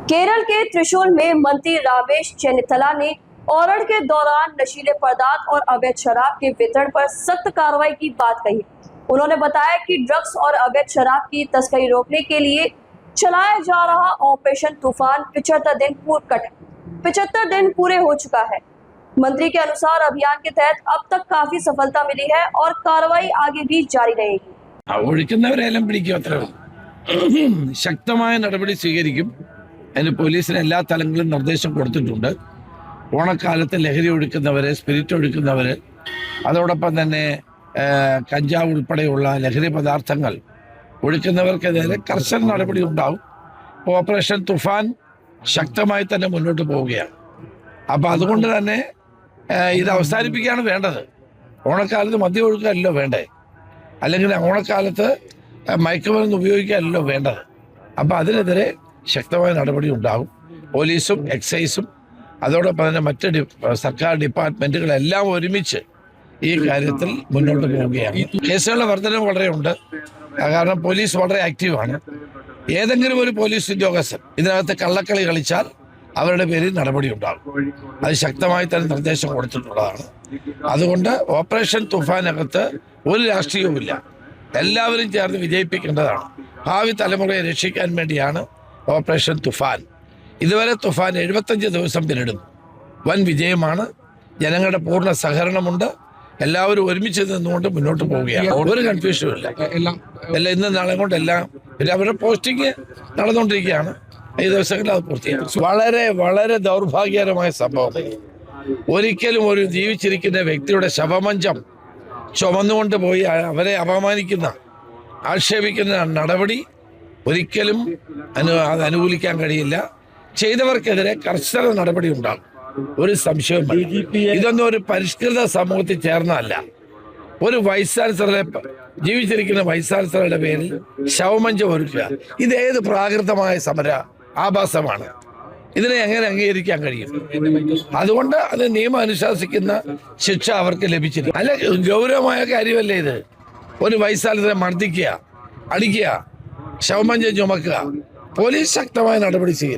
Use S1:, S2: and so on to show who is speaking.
S1: केरल के त्रिशूल में मंत्री रामेश चेन्निथला ने औरड़ के दौरान नशीले पदार्थ और अवैध शराब के वितरण पर सख्त कार्रवाई की बात कही। उन्होंने बताया कि ड्रग्स और अवैध शराब की तस्करी रोकने के लिए चलाया जा रहा ऑपरेशन तूफान 75 दिन पूरे हो चुका है। मंत्री के अनुसार अभियान के तहत अब तक काफी सफलता मिली है और कार्रवाई आगे भी जारी रहेगी।
S2: ഒഴുക്കുന്നവരെല്ലാം പിടിക്കും, അത്രേ ഉള്ളൂ. ശക്തമായ നടപടി സ്വീകരിക്കും. അതിന് പോലീസിന് എല്ലാ തലങ്ങളിലും നിർദ്ദേശം കൊടുത്തിട്ടുണ്ട്. ഓണക്കാലത്ത് ലഹരി ഒഴുക്കുന്നവര്, സ്പിരിറ്റ് ഒഴുക്കുന്നവര്, അതോടൊപ്പം തന്നെ കഞ്ചാവ് ഉൾപ്പെടെയുള്ള ലഹരി പദാർത്ഥങ്ങൾ ഒഴുക്കുന്നവർക്കെതിരെ കർശന നടപടി ഉണ്ടാവും. ഓപ്പറേഷൻ തുഫാൻ ശക്തമായി തന്നെ മുന്നോട്ട് പോവുകയാണ്. അപ്പം അതുകൊണ്ട് തന്നെ ഇത് അവസാനിപ്പിക്കുകയാണ് വേണ്ടത്. ഓണക്കാലത്ത് മദ്യം ഒഴുക്കാനല്ലോ വേണ്ടേ, അല്ലെങ്കിൽ ഓണക്കാലത്ത് മയക്കുമരുന്ന് ഉപയോഗിക്കാനല്ലോ വേണ്ടത്. അപ്പം അതിനെതിരെ ശക്തമായ നടപടി ഉണ്ടാകും. പോലീസും എക്സൈസും അതോടൊപ്പം തന്നെ മറ്റ് സർക്കാർ ഡിപ്പാർട്ട്മെൻറ്റുകളെല്ലാം ഒരുമിച്ച് ഈ കാര്യത്തിൽ മുന്നോട്ട് പോവുകയാണ്. കേസുകളുടെ വർധനവ് വളരെ ഉണ്ട്. കാരണം പോലീസ് വളരെ ആക്റ്റീവാണ്. ഏതെങ്കിലും ഒരു പോലീസ് ഉദ്യോഗസ്ഥൻ ഇതിനകത്ത് കള്ളക്കളി കളിച്ചാൽ അവരുടെ പേരിൽ നടപടി ഉണ്ടാകും. അത് ശക്തമായി തന്നെ നിർദ്ദേശം കൊടുത്തിട്ടുള്ളതാണ്. അതുകൊണ്ട് ഓപ്പറേഷൻ തുഫാനകത്ത് ഒരു രാഷ്ട്രീയവുമില്ല, എല്ലാവരും ചേർന്ന് വിജയിപ്പിക്കേണ്ടതാണ്. ഭാവി തലമുറയെ രക്ഷിക്കാൻ വേണ്ടിയാണ് ഓപ്പറേഷൻ തുഫാൻ. ഇതുവരെ തുഫാൻ 75 ദിവസം പിന്നിടുന്നു. വൻ വിജയമാണ്. ജനങ്ങളുടെ പൂർണ്ണ സഹകരണമുണ്ട്. എല്ലാവരും ഒരുമിച്ച് നിന്നുകൊണ്ട് മുന്നോട്ട് പോവുകയാണ്. ഒരു കൺഫ്യൂഷനും ഇല്ല. എല്ലാം ഇന്നും നാളെ കൊണ്ട് എല്ലാം പിന്നെ അവരുടെ പോസ്റ്റിംഗ് നടന്നുകൊണ്ടിരിക്കുകയാണ്. ഈ ദിവസങ്ങളിൽ അത് പൂർത്തിയാകും. വളരെ വളരെ ദൗർഭാഗ്യകരമായ സംഭവം. ഒരിക്കലും ഒരു ജീവിച്ചിരിക്കുന്ന വ്യക്തിയുടെ ശവമഞ്ചം ചുമന്നുകൊണ്ട് പോയി അവരെ അപമാനിക്കുന്ന, ആക്ഷേപിക്കുന്ന നടപടി ഒരിക്കലും അത് അനുകൂലിക്കാൻ കഴിയില്ല. ചെയ്തവർക്കെതിരെ കർശന നടപടി ഉണ്ടാകും, ഒരു സംശയവും. ഇതൊന്നും ഒരു പരിഷ്കൃത സമൂഹത്തിൽ ചേർന്നതല്ല. ഒരു വൈസ് ചാൻസലറെ, ജീവിച്ചിരിക്കുന്ന വൈസ് ചാൻസലറുടെ പേരിൽ ശവമഞ്ചം ഒരുക്കുക, ഇത് ഏത് പ്രാകൃതമായ സമര ആഭാസമാണ്? ഇതിനെ എങ്ങനെ അംഗീകരിക്കാൻ കഴിയും? അതുകൊണ്ട് അത് നിയമം അനുശാസിക്കുന്ന ശിക്ഷ അവർക്ക് ലഭിച്ചിരിക്കും. അല്ല, ഗൗരവമായ കാര്യമല്ലേ ഇത്? ഒരു വൈസ് ചാൻസലറെ മർദ്ദിക്കുക, അടിക്കുക, ശവമഞ്ചം ചുമക്കുക. പോലീസ് ശക്തമായ നടപടി സ്വീകരിക്കും.